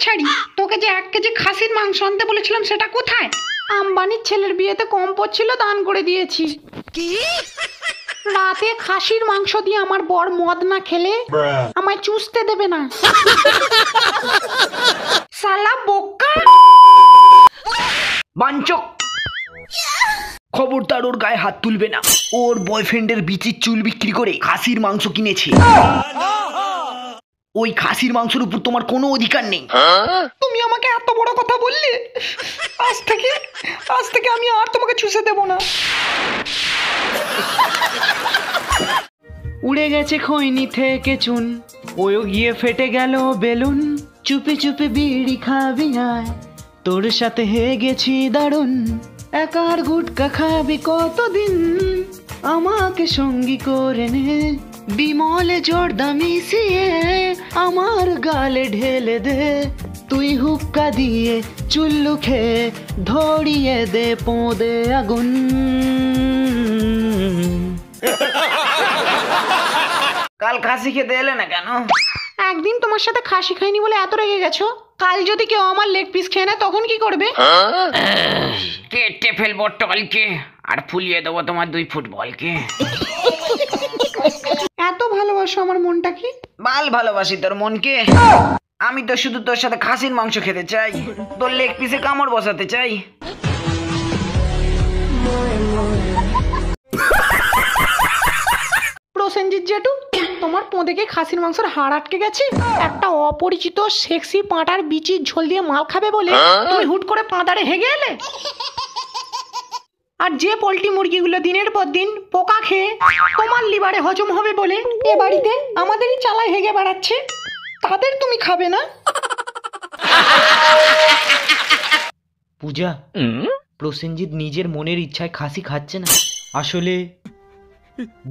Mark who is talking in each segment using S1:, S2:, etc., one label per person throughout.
S1: ছাড়ি, তোকে যে 1 কেজি খাসির মাংস আনতে বলেছিলাম সেটা কোথায়? আম্বানির ছেলের বিয়েতে কম পড়ছিল, দান করে দিয়েছি। কি রাতে খাসির মাংস দিয়ে আমার বর মদ না খেলে আমায় চুষতে দেবে না। শালা বোকা
S2: বাঞ্চক, খবরদার ওর গায়ে হাত তুলবে না। ওর বয়ফ্রেন্ডের বিচির চুল বিক্রি করে খাসির মাংস কিনেছে। ওই খাসির মাংসের উপর তোমার কোনো অধিকার নেই।
S1: তুমি আমাকে এত বড় কথা বললে, আজ থেকে আমি আর তোমাকে চুষে দেব না।
S2: উড়ে গেছে খৈনি থেকে চুন, ওও গিয়ে ফেটে গেল বেলুন। চুপি চুপি বিড়ি খাবি আয়, তোর সাথে হয়ে গেছি দারুণ। একার গুটকা খাবি কতদিন, আমাকে সঙ্গী করে নে। বিমলে জর্দা মিশিয়ে আমার গালে ঢেলে দে। তুই হুক্কা দিয়ে চুল্লু খেয়ে ধরিয়ে দে পোঁদে আগুন। কাল খাসি খেতে এলে না কেন?
S1: একদিন তোমার সাথে খাসি খাইনি বলে এত রেগে গেছো, কাল যদি কেউ আমার লেগ পিস খেয়ে নেয় তখন কি করবে?
S2: কেটে ফেলবো টলকে আর ফুলিয়ে দেবো তোমার 2 ফুটবলকে।
S1: এত ভালোবাসো আমার মনটাকে?
S2: বাল ভালোবাসি তোর মনকে। আমি তো শুধু তোর সাথে খাসির মাংস খেতে চাই, তোর লেগ পিসে কামড় বসাতে চাই।
S1: প্রসেনজিৎ জেঠু, তোমার পোঁদেকে খাসির মাংসের হাড় আটকে গেছে। একটা অপরিচিত সেক্সি পাঁটার বিচির ঝোল দিয়ে মাল খাবে বলে তুমি হুট করে পাঁদারে হেগে এলে। আর যে পোল্ট্রি মুরগিগুলো দিনের পর দিন পোকা খেয়ে তোমার লিভারে হজম হবে বলে এ বাড়িতে আমাদেরই চালায় হেগে বেড়াচ্ছে, তাদের তুমি খাবে না?
S2: পূজা, প্রসেনজিৎ নিজের মনের ইচ্ছায় খাসি খাচ্ছে না। আসলে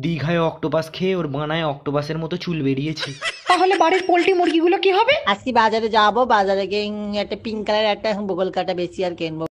S2: দীঘায় অক্টোপাস খেয়ে ওর বানায় অক্টোপাসের মতো চুল বেরিয়েছে।
S1: তাহলে বাড়ির পোল্ট্রি মুরগিগুলো কি হবে?
S3: আজকে বাজারে যাবো, বাজারে গিয়ে একটা পিঙ্ক কালার একটা বগল কাটা বেশি আর কিনবো।